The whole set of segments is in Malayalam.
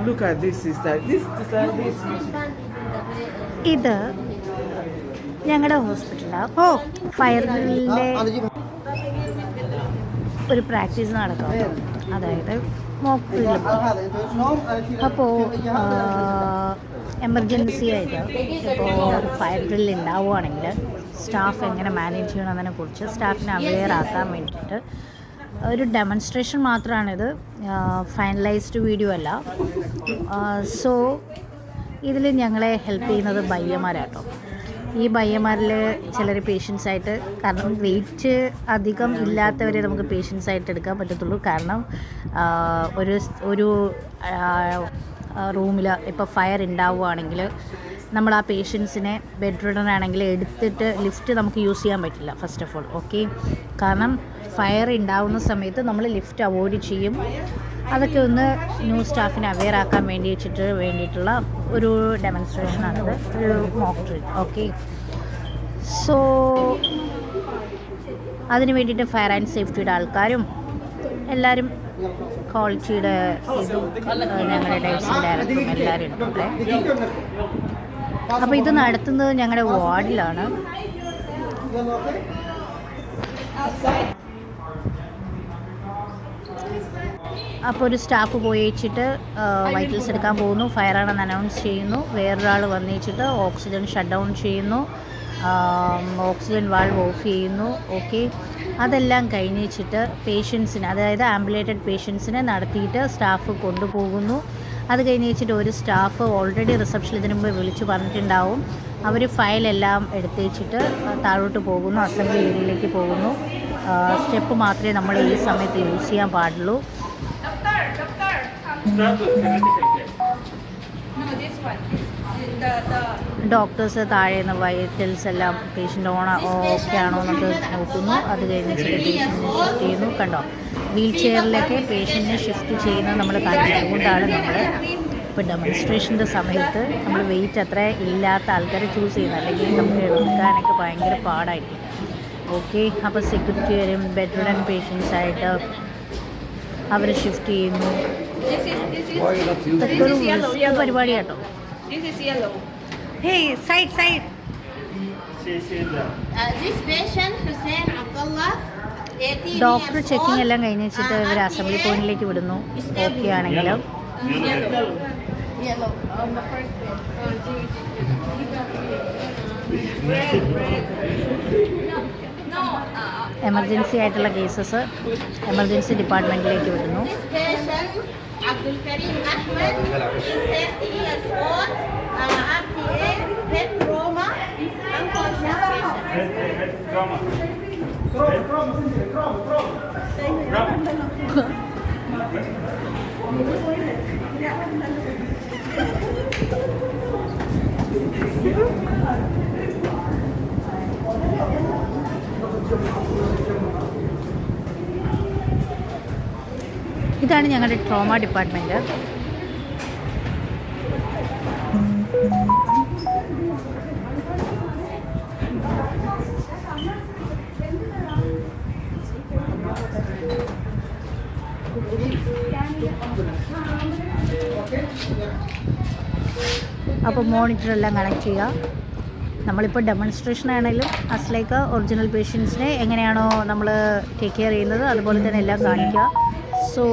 Look at this, sister. This. ഇത് ഞങ്ങളുടെ ഹോസ്പിറ്റലാണ്. ഫയറിൻ്റെ ഒരു പ്രാക്ടീസ് നടക്കാം, അതായത് മോക്ക് ഡ്രിൽ. അപ്പോൾ എമർജൻസി ആയിട്ട് ഇപ്പോൾ ഒരു ഫയർ ഡ്രിൽ ഉണ്ടാവുകയാണെങ്കിൽ സ്റ്റാഫ് എങ്ങനെ മാനേജ് ചെയ്യണമെന്നതിനെ കുറിച്ച് സ്റ്റാഫിനെ അവെയർ ആക്കാൻ വേണ്ടിയിട്ട് ഒരു ഡെമോൺസ്ട്രേഷൻ മാത്രമാണിത്, ഫൈനലൈസ്ഡ് വീഡിയോ അല്ല. സോ ഇതിൽ ഞങ്ങളെ ഹെൽപ്പ് ചെയ്യുന്നത് ബയ്യന്മാരാട്ടോ. ഈ ബയ്യന്മാരിൽ ചിലർ പേഷ്യൻസായിട്ട്, കാരണം വെയിറ്റ് അധികം ഇല്ലാത്തവരെ നമുക്ക് പേഷ്യൻസായിട്ട് എടുക്കാൻ പറ്റത്തുള്ളൂ. കാരണം ഒരു റൂമിൽ ഇപ്പോൾ ഫയർ ഉണ്ടാവുകയാണെങ്കിൽ നമ്മൾ ആ പേഷ്യൻസിനെ ബെഡ് റിഡൻ ആണെങ്കിൽ എടുത്തിട്ട് ലിഫ്റ്റ് നമുക്ക് യൂസ് ചെയ്യാൻ പറ്റില്ല, ഫസ്റ്റ് ഓഫ് ഓൾ. ഓക്കെ, കാരണം ഫയർ ഉണ്ടാവുന്ന സമയത്ത് നമ്മൾ ലിഫ്റ്റ് അവോയ്ഡ് ചെയ്യും. അതൊക്കെ ഒന്ന് ന്യൂ സ്റ്റാഫിനെ അവെയർ ആക്കാൻ വേണ്ടിയിട്ടുള്ള ഒരു ഡെമോൺസ്ട്രേഷനാണിത്, ഒരു മോക്ക് ഡ്രിൽ. ഓക്കെ, സോ അതിന് വേണ്ടിയിട്ട് ഫയർ ആൻഡ് സേഫ്റ്റിയുടെ ആൾക്കാരും എല്ലാവരും, ക്വാളിറ്റിയുടെ ഇതും ഞങ്ങളുടെ ഡയറക്ടറും എല്ലാവരും ഉണ്ട്. അപ്പോൾ ഇത് നടത്തുന്നത് ഞങ്ങളുടെ വാർഡിലാണ്. അപ്പോൾ ഒരു സ്റ്റാഫ് പോയി വെച്ചിട്ട് വൈറ്റൽസ് എടുക്കാൻ പോകുന്നു, ഫയറാണെന്ന് അനൗൺസ് ചെയ്യുന്നു. വേറൊരാൾ വന്നിച്ചിട്ട് ഓക്സിജൻ ഷട്ട് ഡൗൺ ചെയ്യുന്നു, ഓക്സിജൻ വാൾവ് ഓഫ് ചെയ്യുന്നു. ഓക്കെ, അതെല്ലാം കഴിഞ്ഞിട്ട് പേഷ്യൻസിന്, അതായത് ആംബുലേറ്റഡ് പേഷ്യൻസിനെ നടത്തിയിട്ട് സ്റ്റാഫ് കൊണ്ടുപോകുന്നു. അത് കഴിഞ്ഞ് വെച്ചിട്ട് ഒരു സ്റ്റാഫ് ഓൾറെഡി റിസപ്ഷനിൽ ഇതിനു മുമ്പ് വിളിച്ച് പറഞ്ഞിട്ടുണ്ടാവും. അവർ ഫയലെല്ലാം എടുത്ത് വെച്ചിട്ട് താഴോട്ട് പോകുന്നു, അസംബ്ലി ഏരിയയിലേക്ക് പോകുന്നു. സ്റ്റെപ്പ് മാത്രമേ നമ്മൾ ഈ സമയത്ത് യൂസ് ചെയ്യാൻ പാടുള്ളൂ. ഡോക്ടേഴ്സ് താഴെ നിന്ന് വൈറ്റൽസ് എല്ലാം പേഷ്യൻ്റ് ഓക്കെ ആണോ എന്നൊക്കെ നോക്കുന്നു. അത് കഴിഞ്ഞിട്ട് പേഷ്യൻറ്റിനെ ഷിഫ്റ്റ് ചെയ്യുന്നു. കണ്ടോ, വീൽ ചെയറിലേക്ക് പേഷ്യൻറ്റിനെ ഷിഫ്റ്റ് ചെയ്യുന്നത് നമ്മൾ കാണിക്കുന്നത്. അതുകൊണ്ടാണ് നമ്മൾ ഇപ്പോൾ ഡെമോൺസ്ട്രേഷൻ്റെ സമയത്ത് നമ്മൾ വെയിറ്റ് അത്ര ഇല്ലാത്ത ആൾക്കാരെ ചൂസ് ചെയ്യുന്നത്, അല്ലെങ്കിൽ നമുക്ക് എടുക്കാനൊക്കെ ഭയങ്കര പാടായിരിക്കും. ഓക്കെ, അപ്പോൾ സെക്യൂരിറ്റി വരും, ബെഡ് റിഡൻ പേഷ്യൻസായിട്ട് അവർ ഷിഫ്റ്റ് ചെയ്യുന്നു. ഇതൊക്കെ ഒരു പരിപാടി കേട്ടോ. ഡോക്ടർ ചെക്കിംഗ് എല്ലാം കഴിഞ്ഞ് വെച്ചിട്ട് ഇവർ അസംബ്ലി പോയിന്റിലേക്ക് വിടുന്നു. ഓക്കെ ആണെങ്കിലും എമർജൻസി ആയിട്ടുള്ള കേസസ് എമർജൻസി ഡിപ്പാർട്ട്മെൻറ്റിലേക്ക് വിടുന്നു. ഇതാണ് ഞങ്ങളുടെ ട്രോമ ഡിപ്പാർട്ട്മെൻറ്റ്. അപ്പോൾ മോണിറ്ററെല്ലാം കണക്ട് ചെയ്യുക. നമ്മളിപ്പോൾ ഡെമോൺസ്ട്രേഷൻ ആണെങ്കിലും അസ് ലൈക്ക് ഒറിജിനൽ പേഷ്യൻസിനെ എങ്ങനെയാണോ നമ്മൾ ടേക്ക് കെയർ ചെയ്യുന്നത് അതുപോലെ തന്നെ എല്ലാം കാണിക്കുക. സോ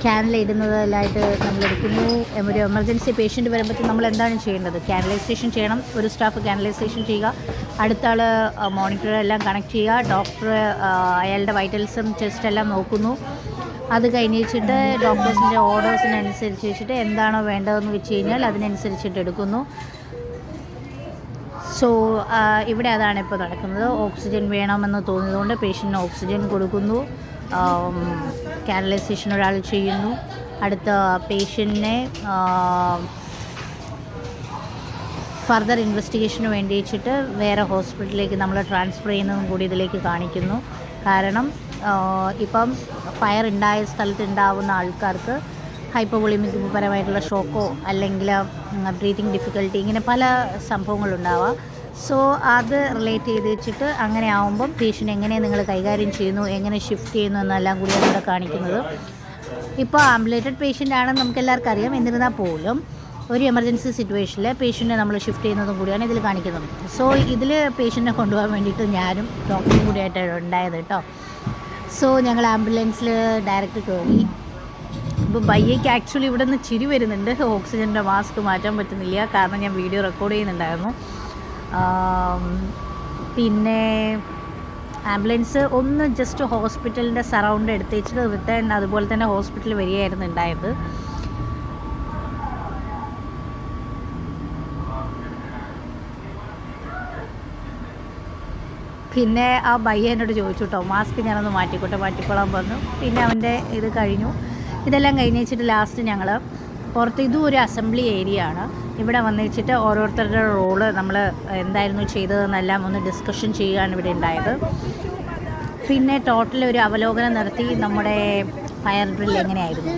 ക്യാനിൽ ഇടുന്നതെല്ലാമായിട്ട് നമ്മളെടുക്കുന്നു. ഒരു എമർജൻസി പേഷ്യൻറ്റ് വരുമ്പോഴത്തേക്കും നമ്മൾ എന്താണ് ചെയ്യേണ്ടത്? ക്യാനലൈസേഷൻ ചെയ്യണം. ഒരു സ്റ്റാഫ് ക്യാനലൈസേഷൻ ചെയ്യുക, അടുത്ത ആൾ മോണിറ്ററെല്ലാം കണക്ട് ചെയ്യുക, ഡോക്ടർ അയാളുടെ വൈറ്റൽസും ചെസ്റ്റെല്ലാം നോക്കുന്നു. അത് കഴിഞ്ഞിട്ട് ഡോക്ടേഴ്സിൻ്റെ ഓർഡേഴ്സിനനുസരിച്ച് വെച്ചിട്ട് എന്താണോ വേണ്ടതെന്ന് വെച്ച് കഴിഞ്ഞാൽ അതിനനുസരിച്ചിട്ട് എടുക്കുന്നു. സോ ഇവിടെ അതാണ് ഇപ്പോൾ നടക്കുന്നത്. ഓക്സിജൻ വേണമെന്ന് തോന്നിയതുകൊണ്ട് പേഷ്യൻറ്റിന് ഓക്സിജൻ കൊടുക്കുന്നു, കാനലൈസേഷൻ ഒരാൾ ചെയ്യുന്നു. അടുത്ത പേഷ്യൻറ്റിനെ ഫർദർ ഇൻവെസ്റ്റിഗേഷന് വേണ്ടി വെച്ചിട്ട് വേറെ ഹോസ്പിറ്റലിലേക്ക് നമ്മൾ ട്രാൻസ്ഫർ ചെയ്യുന്നതും കൂടി ഇതിലേക്ക് കാണിക്കുന്നു. കാരണം ഇപ്പം ഫയർ ഉണ്ടായ സ്ഥലത്ത് ഉണ്ടാവുന്ന ആൾക്കാർക്ക് ഹൈപ്പോവോളിമിക് പരമായിട്ടുള്ള ഷോക്കോ അല്ലെങ്കിൽ ബ്രീത്തിങ് ഡിഫിക്കൽട്ടി, ഇങ്ങനെ പല സംഭവങ്ങളുണ്ടാവാം. സോ അത് റിലേറ്റ് ചെയ്ത് വെച്ചിട്ട് അങ്ങനെ ആവുമ്പം പേഷ്യൻ്റ് എങ്ങനെ നിങ്ങൾ കൈകാര്യം ചെയ്യുന്നു, എങ്ങനെ ഷിഫ്റ്റ് ചെയ്യുന്നു എന്നെല്ലാം കൂടിയാണ് ഇവിടെ കാണിക്കുന്നത്. ഇപ്പോൾ ആംബുലേറ്റഡ് പേഷ്യൻ്റ് ആണെന്ന് നമുക്ക് എല്ലാവർക്കും അറിയാം. എന്നിരുന്നാൽ പോലും ഒരു എമർജൻസി സിറ്റുവേഷനിൽ പേഷ്യൻറ്റിനെ നമ്മൾ ഷിഫ്റ്റ് ചെയ്യുന്നതും കൂടിയാണ് ഇതിൽ കാണിക്കുന്നത്. സോ ഇതിൽ പേഷ്യൻറ്റിനെ കൊണ്ടുപോകാൻ വേണ്ടിയിട്ട് ഞാനും ഡോക്ടറും കൂടിയായിട്ട് ഉണ്ടായത് കേട്ടോ. സോ ഞങ്ങൾ ആംബുലൻസിൽ ഡയറക്റ്റ് കയറി. ഇപ്പോൾ ബയ്യയ്ക്ക് ആക്ച്വലി ഇവിടെ നിന്ന് ചിരി വരുന്നുണ്ട്. ഓക്സിജൻ്റെ മാസ്ക് മാറ്റാൻ പറ്റുന്നില്ല, കാരണം ഞാൻ വീഡിയോ റെക്കോർഡ് ചെയ്യുന്നുണ്ടായിരുന്നു. പിന്നെ ആംബുലൻസ് ഒന്ന് ജസ്റ്റ് ഹോസ്പിറ്റലിൻ്റെ സറൗണ്ട് എടുത്ത് വെച്ചിട്ട് റിട്ടേൺ അതുപോലെ തന്നെ ഹോസ്പിറ്റലിൽ വരികയായിരുന്നു ഉണ്ടായത്. പിന്നെ ആ ബയ്യ എന്നോട് ചോദിച്ചു കേട്ടോ, മാസ്ക് ഞാനൊന്ന് മാറ്റിക്കോളാൻ പറഞ്ഞു. പിന്നെ അവൻ്റെ ഇത് കഴിഞ്ഞു. ഇതെല്ലാം കഴിഞ്ഞ് വെച്ചിട്ട് ലാസ്റ്റ് ഞങ്ങൾ പുറത്ത്, ഇതും ഒരു അസംബ്ലി ഏരിയ ആണ്. ഇവിടെ വന്ന് വെച്ചിട്ട് ഓരോരുത്തരുടെ റോള് നമ്മൾ എന്തായിരുന്നു ചെയ്തതെന്നെല്ലാം ഒന്ന് ഡിസ്കഷൻ ചെയ്യുകയാണ് ഇവിടെ ഉണ്ടായത്. പിന്നെ ടോട്ടൽ ഒരു അവലോകനം നടത്തി നമ്മുടെ ഫയർ ഡ്രിൽ എങ്ങനെയായിരുന്നു.